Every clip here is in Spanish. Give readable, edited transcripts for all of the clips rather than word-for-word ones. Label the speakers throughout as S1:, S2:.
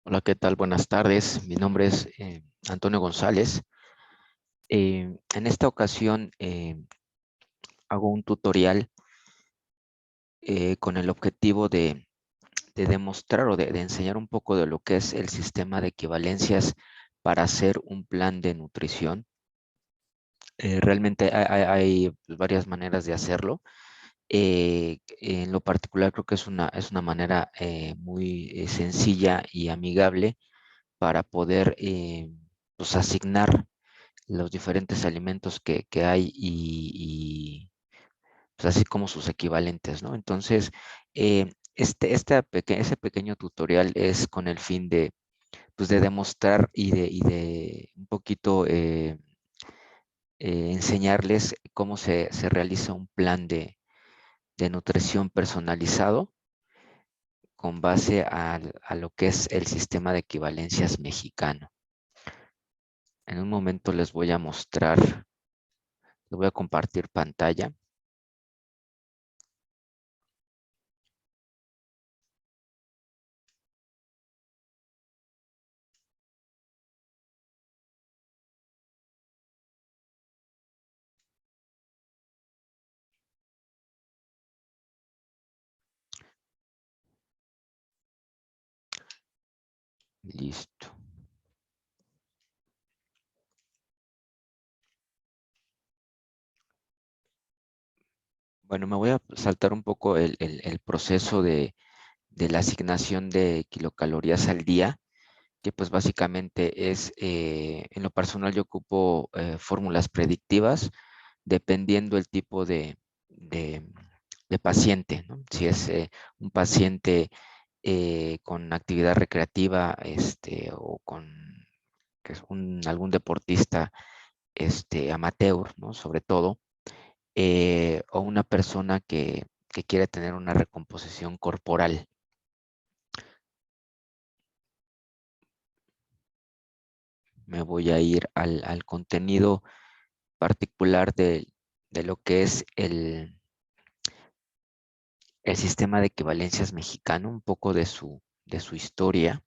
S1: Hola, ¿qué tal? Buenas tardes. Mi nombre es Antonio González. En esta ocasión hago un tutorial con el objetivo de demostrar o de enseñar un poco de lo que es el sistema de equivalencias para hacer un plan de nutrición. Realmente hay varias maneras de hacerlo. En lo particular creo que es una manera muy sencilla y amigable para poder pues asignar los diferentes alimentos que hay pues así como sus equivalentes, ¿no? Entonces, ese pequeño tutorial es con el fin pues de demostrar y de un poquito enseñarles cómo se realiza un plan de nutrición personalizado con base a lo que es el sistema de equivalencias mexicano. En un momento les voy a mostrar, les voy a compartir pantalla. Listo. Bueno, me voy a saltar un poco el proceso de la asignación de kilocalorías al día, que pues básicamente es, en lo personal yo ocupo fórmulas predictivas dependiendo el tipo de, de paciente, ¿no? Si es un paciente con actividad recreativa o con que es algún deportista amateur, ¿no? Sobre todo, o una persona que quiere tener una recomposición corporal. Me voy a ir al contenido particular de lo que es el sistema de equivalencias mexicano, un poco de su historia.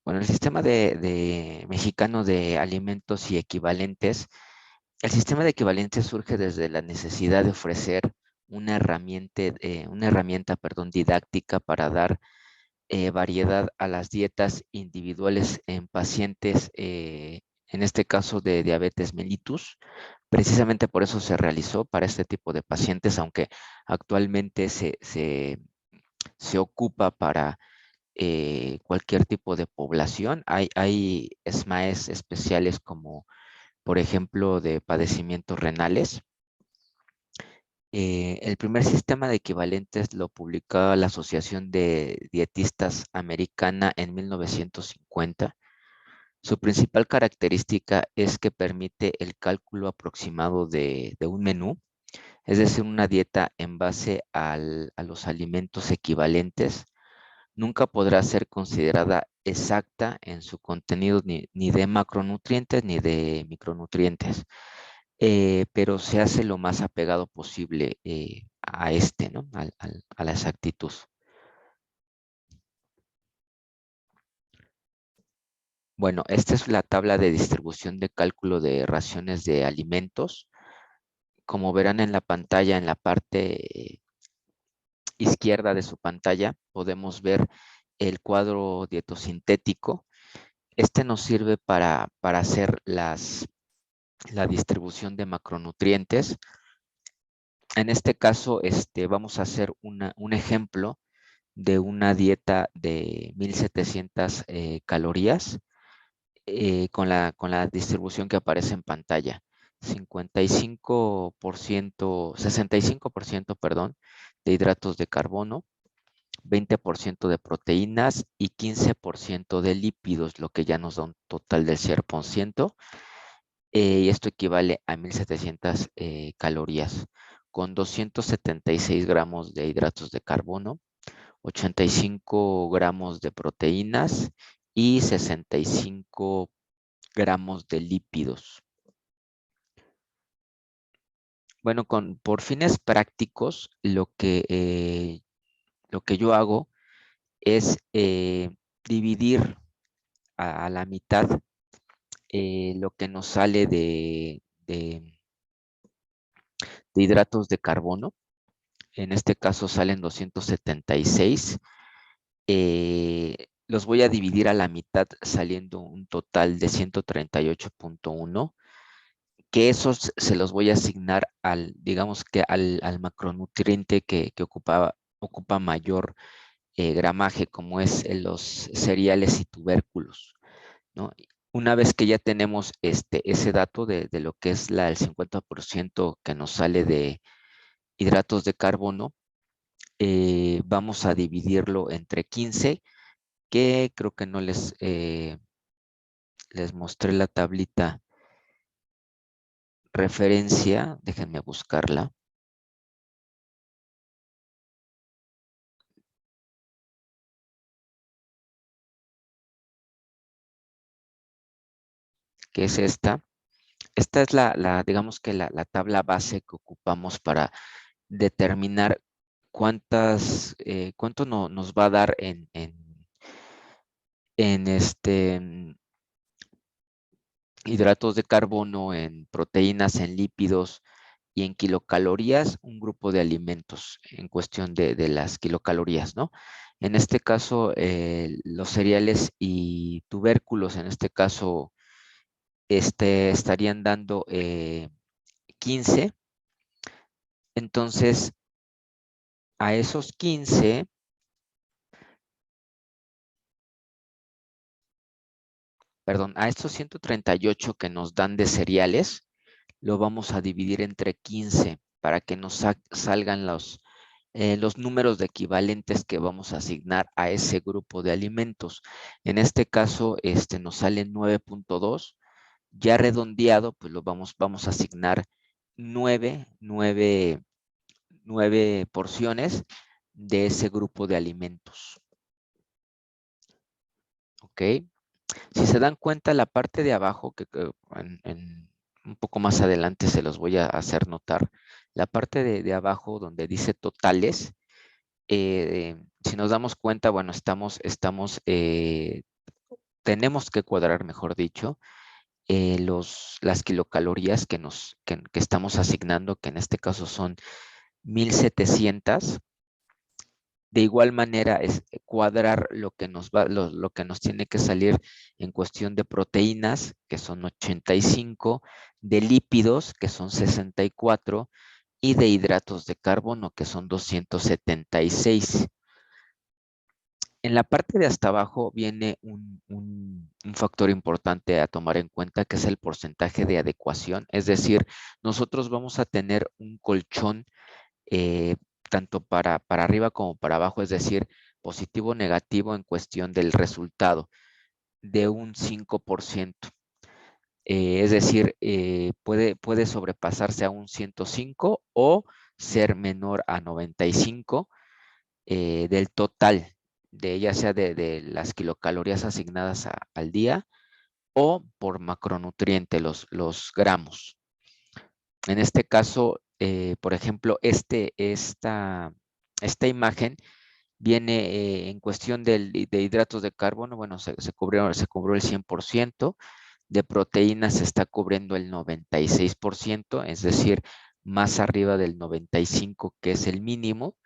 S1: Bueno, el sistema de mexicano de alimentos y equivalentes, el sistema de equivalentes surge desde la necesidad de ofrecer una herramienta, perdón, didáctica para dar variedad a las dietas individuales en pacientes, en este caso de diabetes mellitus. Precisamente por eso se realizó para este tipo de pacientes, aunque actualmente se ocupa para cualquier tipo de población. Hay SMAEs especiales como, por ejemplo, de padecimientos renales. El primer sistema de equivalentes lo publicó la Asociación de Dietistas Americana en 1950. Su principal característica es que permite el cálculo aproximado de un menú, es decir, una dieta en base a los alimentos equivalentes. Nunca podrá ser considerada exacta en su contenido ni de macronutrientes ni de micronutrientes, pero se hace lo más apegado posible a ¿no? A la exactitud. Bueno, esta es la tabla de distribución de cálculo de raciones de alimentos. Como verán en la pantalla, en la parte izquierda de su pantalla, podemos ver el cuadro dietosintético. Este nos sirve para hacer la distribución de macronutrientes. En este caso, vamos a hacer un ejemplo de una dieta de 1700 calorías con la distribución que aparece en pantalla. 65%, perdón, de hidratos de carbono, 20% de proteínas y 15% de lípidos, lo que ya nos da un total del 0%. Y esto equivale a 1700 calorías, con 276 gramos de hidratos de carbono, 85 gramos de proteínas y 65 gramos de lípidos. Bueno, por fines prácticos, lo que yo hago es dividir a la mitad lo que nos sale de hidratos de carbono. En este caso salen 276. Los voy a dividir a la mitad saliendo un total de 138.1, que esos se los voy a asignar digamos que al macronutriente que ocupa mayor gramaje, como es los cereales y tubérculos, ¿no? Una vez que ya tenemos ese dato de lo que es el 50% que nos sale de hidratos de carbono, vamos a dividirlo entre 15, que creo que no les mostré la tablita referencia, déjenme buscarla, que es esta. Esta es digamos que la tabla base que ocupamos para determinar cuánto nos va a dar en hidratos de carbono, en proteínas, en lípidos y en kilocalorías, un grupo de alimentos en cuestión de las kilocalorías, ¿no? En este caso, los cereales y tubérculos, en este caso, estarían dando 15. Entonces, a esos 15, perdón, a estos 138 que nos dan de cereales, lo vamos a dividir entre 15 para que nos salgan los números de equivalentes que vamos a asignar a ese grupo de alimentos. En este caso, nos sale 9.2. Ya redondeado, pues vamos a asignar 9 porciones de ese grupo de alimentos. ¿Ok? Si se dan cuenta, la parte de abajo, que un poco más adelante se los voy a hacer notar, la parte de abajo donde dice totales, si nos damos cuenta, bueno, tenemos que cuadrar, mejor dicho, las kilocalorías que estamos asignando, que en este caso son 1700. De igual manera, es cuadrar lo que nos tiene que salir en cuestión de proteínas, que son 85, de lípidos, que son 64, y de hidratos de carbono, que son 276. En la parte de hasta abajo viene un factor importante a tomar en cuenta, que es el porcentaje de adecuación. Es decir, nosotros vamos a tener un colchón eh, tanto para arriba como para abajo, es decir, positivo o negativo en cuestión del resultado, de un 5%. Es decir, puede sobrepasarse a un 105 o ser menor a 95 del total, ya sea de las kilocalorías asignadas al día o por macronutriente, los gramos. En este caso, por ejemplo, esta imagen viene en cuestión de hidratos de carbono. Bueno, se cubrió el 100%, de proteínas se está cubriendo el 96%, es decir, más arriba del 95%, que es el mínimo.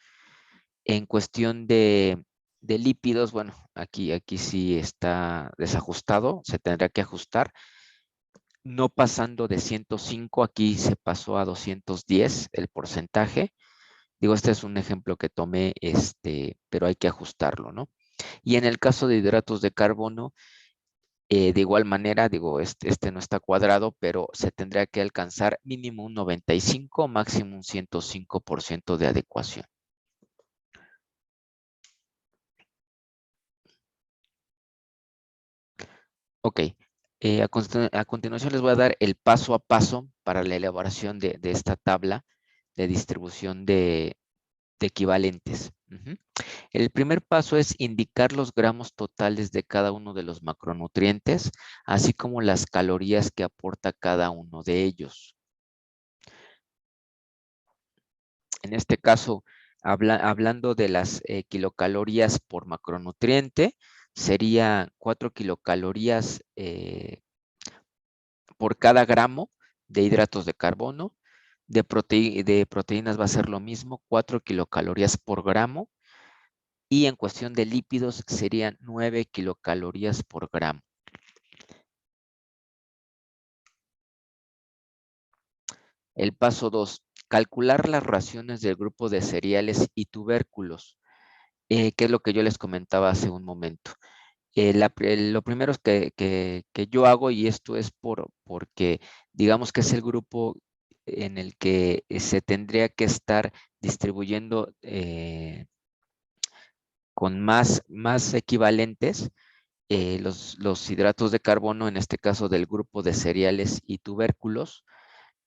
S1: En cuestión de lípidos, bueno, aquí sí está desajustado, se tendrá que ajustar. No pasando de 105, aquí se pasó a 210 el porcentaje. Digo, este es un ejemplo que tomé, pero hay que ajustarlo, ¿no? Y en el caso de hidratos de carbono, de igual manera, digo, este no está cuadrado, pero se tendría que alcanzar mínimo un 95, máximo un 105% de adecuación. Ok, a continuación les voy a dar el paso a paso para la elaboración de esta tabla de distribución de equivalentes. El primer paso es indicar los gramos totales de cada uno de los macronutrientes, así como las calorías que aporta cada uno de ellos. En este caso, hablando de las kilocalorías por macronutriente, sería 4 kilocalorías por cada gramo de hidratos de carbono. De proteínas va a ser lo mismo, 4 kilocalorías por gramo. Y en cuestión de lípidos serían 9 kilocalorías por gramo. El paso 2, calcular las raciones del grupo de cereales y tubérculos, que es lo que yo les comentaba hace un momento. Lo primero es que yo hago, y esto es porque digamos que es el grupo en el que se tendría que estar distribuyendo con más equivalentes los hidratos de carbono, en este caso del grupo de cereales y tubérculos,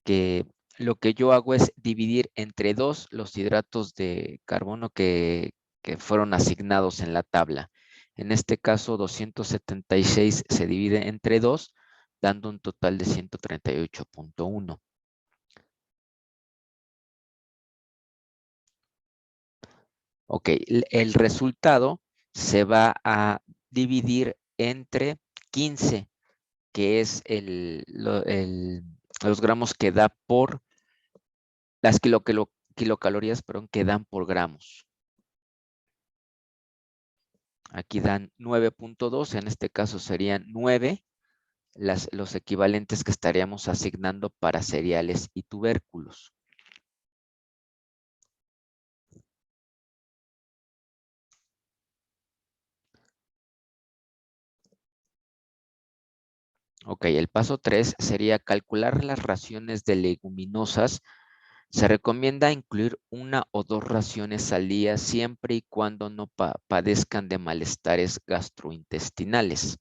S1: que lo que yo hago es dividir entre 2 los hidratos de carbono que fueron asignados en la tabla. En este caso, 276 se divide entre 2, dando un total de 138.1. Ok, el resultado se va a dividir entre 15, que es los gramos que da por las kilocalorías, perdón, que dan por gramos. Aquí dan 9.2, en este caso serían 9 los equivalentes que estaríamos asignando para cereales y tubérculos. Ok, el paso 3 sería calcular las raciones de leguminosas. Se recomienda incluir 1 o 2 raciones al día siempre y cuando no padezcan de malestares gastrointestinales.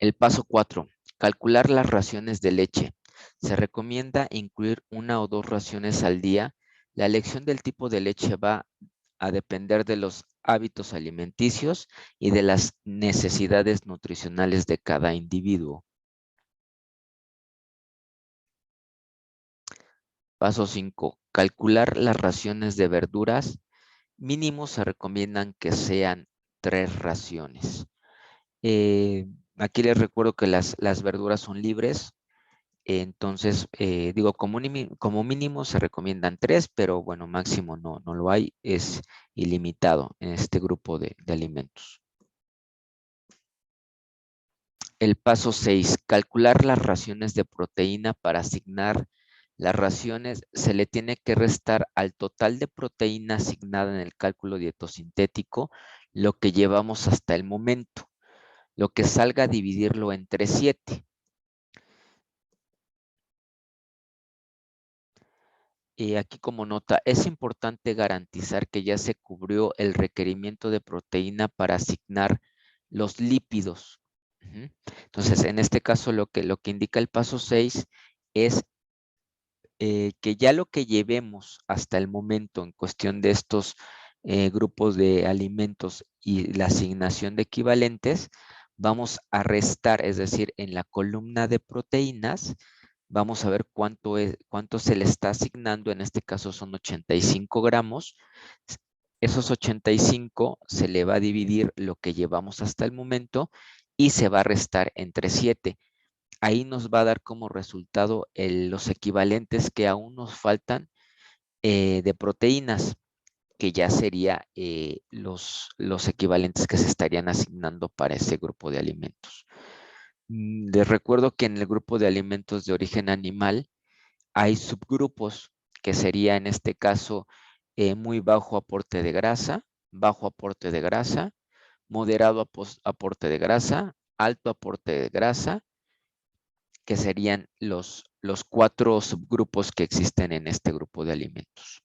S1: El paso 4, calcular las raciones de leche. Se recomienda incluir 1 o 2 raciones al día. La elección del tipo de leche va a depender de los hábitos alimenticios y de las necesidades nutricionales de cada individuo. Paso 5, calcular las raciones de verduras. Mínimo se recomiendan que sean 3 raciones. Aquí les recuerdo que las verduras son libres. Entonces, digo, como mínimo se recomiendan 3, pero bueno, máximo no lo hay, es ilimitado en este grupo de alimentos. El paso 6, calcular las raciones de proteína. Para asignar las raciones, se le tiene que restar al total de proteína asignada en el cálculo dietosintético lo que llevamos hasta el momento. Lo que salga, dividirlo entre 7. Y aquí como nota, es importante garantizar que ya se cubrió el requerimiento de proteína para asignar los lípidos. Entonces, en este caso, lo que indica el paso 6 es que ya lo que llevemos hasta el momento en cuestión de estos grupos de alimentos y la asignación de equivalentes, vamos a restar, es decir, en la columna de proteínas, vamos a ver cuánto se le está asignando. En este caso son 85 gramos. Esos 85 se le va a dividir lo que llevamos hasta el momento y se va a restar entre 7. Ahí nos va a dar como resultado los equivalentes que aún nos faltan de proteínas, que ya sería los equivalentes que se estarían asignando para ese grupo de alimentos. Les recuerdo que en el grupo de alimentos de origen animal hay subgrupos, que sería en este caso muy bajo aporte de grasa, bajo aporte de grasa, moderado aporte de grasa, alto aporte de grasa, que serían los 4 subgrupos que existen en este grupo de alimentos.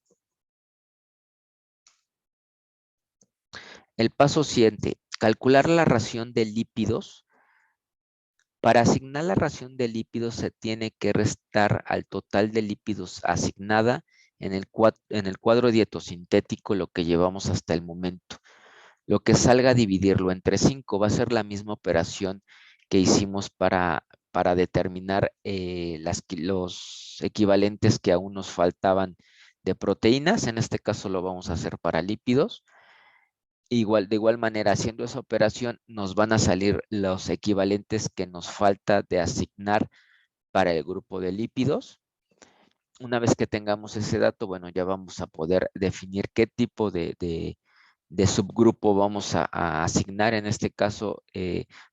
S1: El paso 7, calcular la ración de lípidos. Para asignar la ración de lípidos se tiene que restar al total de lípidos asignada en el cuadro dietosintético lo que llevamos hasta el momento. Lo que salga, dividirlo entre 5. Va a ser la misma operación que hicimos para para determinar los equivalentes que aún nos faltaban de proteínas. En este caso lo vamos a hacer para lípidos. De igual manera, haciendo esa operación, nos van a salir los equivalentes que nos falta de asignar para el grupo de lípidos. Una vez que tengamos ese dato, bueno, ya vamos a poder definir qué tipo de subgrupo vamos a asignar. En este caso,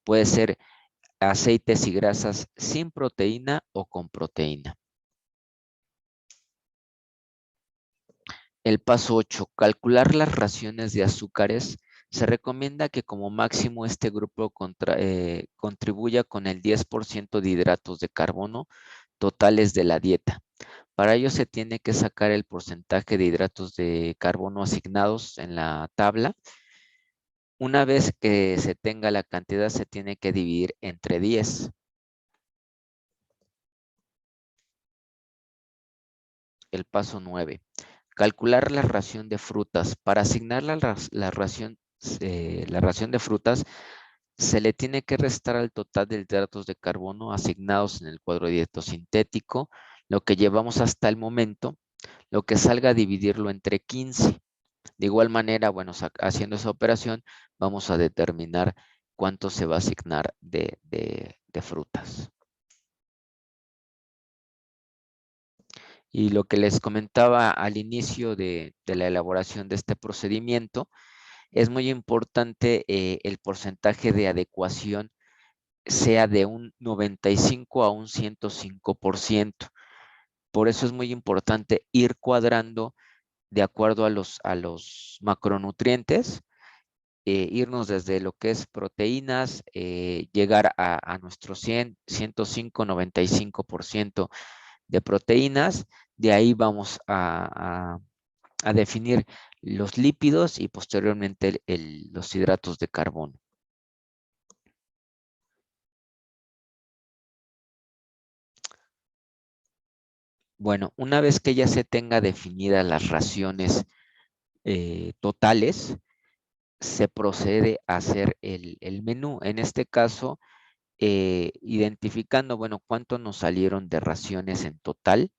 S1: puede ser aceites y grasas sin proteína o con proteína. El paso 8, calcular las raciones de azúcares. Se recomienda que como máximo este grupo contribuya con el 10% de hidratos de carbono totales de la dieta. Para ello se tiene que sacar el porcentaje de hidratos de carbono asignados en la tabla. Una vez que se tenga la cantidad, se tiene que dividir entre 10. El paso 9. Calcular la ración de frutas. Para asignar la ración de frutas, se le tiene que restar al total de hidratos de carbono asignados en el cuadro de dieto sintético, lo que llevamos hasta el momento, lo que salga a dividirlo entre 15. De igual manera, bueno, haciendo esa operación, vamos a determinar cuánto se va a asignar de frutas. Y lo que les comentaba al inicio de la elaboración de este procedimiento, es muy importante el porcentaje de adecuación sea de un 95 a un 105%. Por eso es muy importante ir cuadrando de acuerdo a los macronutrientes, irnos desde lo que es proteínas, llegar a nuestro 100, 105, 95% de proteínas. De ahí vamos a definir los lípidos y posteriormente los hidratos de carbono. Bueno, una vez que ya se tenga definidas las raciones totales, se procede a hacer el menú. En este caso, identificando, bueno, cuánto nos salieron de raciones en total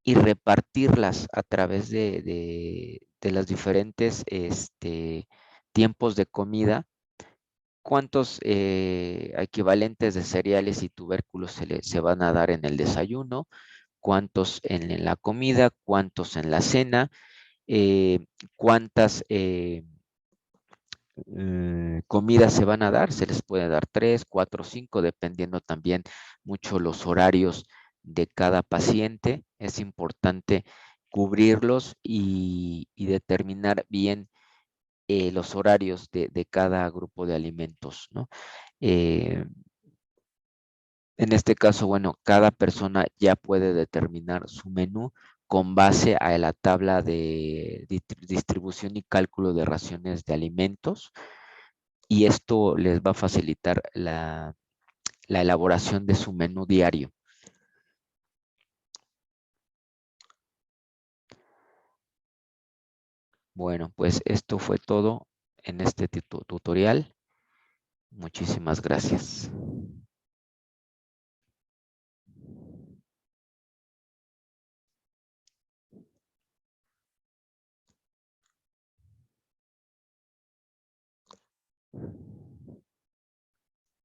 S1: y repartirlas a través de los diferentes tiempos de comida, cuántos equivalentes de cereales y tubérculos se van a dar en el desayuno, cuántos en la comida, cuántos en la cena, cuántas comidas se van a dar. Se les puede dar 3, 4, 5, dependiendo también mucho los horarios de cada paciente. Es importante cubrirlos y determinar bien los horarios de cada grupo de alimentos, ¿no? En este caso, bueno, cada persona ya puede determinar su menú con base a la tabla de distribución y cálculo de raciones de alimentos, y esto les va a facilitar la elaboración de su menú diario. Bueno, pues esto fue todo en este tutorial. Muchísimas gracias.